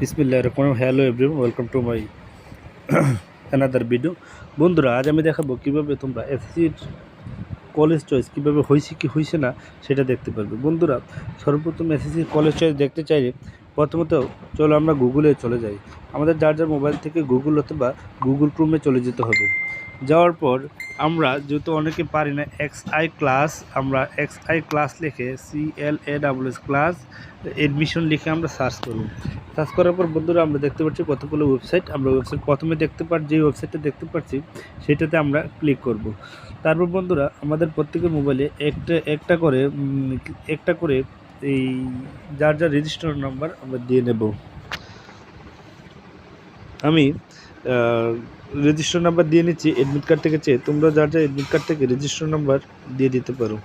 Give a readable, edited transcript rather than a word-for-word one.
বিসমিল্লাহির রহমানির রহিম। Hello everyone, welcome to my another video. বন্ধুরা, আজ আমি দেখাবো কীভাবে তোমরা এসএসসির কলেজ চয়েস কীভাবে হয়েছে কি হয়েছে না সেটা দেখতে পারবে। বন্ধুরা, সর্বপ্রথম এসএসসির কলেজ চয়েস দেখতে চাইলে প্রথমত চলো আমরা গুগলে চলে যাই। আমাদের যার যার মোবাইল থেকে গুগল অথবা গুগল ক্রোমে চলে যেতে হবে। যাওয়ার পর আমরা যেহেতু অনেকে পারি না XI ক্লাস, আমরা XI ক্লাস লিখে CLASS ক্লাস এডমিশন লিখে আমরা সার্চ করব। সার্চ করার পর বন্ধুরা আমরা দেখতে পাচ্ছি কতগুলো ওয়েবসাইট। আমরা ওয়েবসাইট প্রথমে দেখতে পাচ্ছি, যে ওয়েবসাইটটা দেখতে পাচ্ছি সেটাতে আমরা ক্লিক করব। তারপর বন্ধুরা আমাদের প্রত্যেকের মোবাইলে একটা করে এই যার যার রেজিস্টার নাম্বার আমরা দিয়ে নেব। আমি রেজিস্টার নাম্বার দিয়ে নিচ্ছি এডমিট কার্ড থেকে চেয়ে, তোমরা যার যার এডমিট কার্ড থেকে রেজিস্টার নাম্বার দিয়ে দিতে পারো।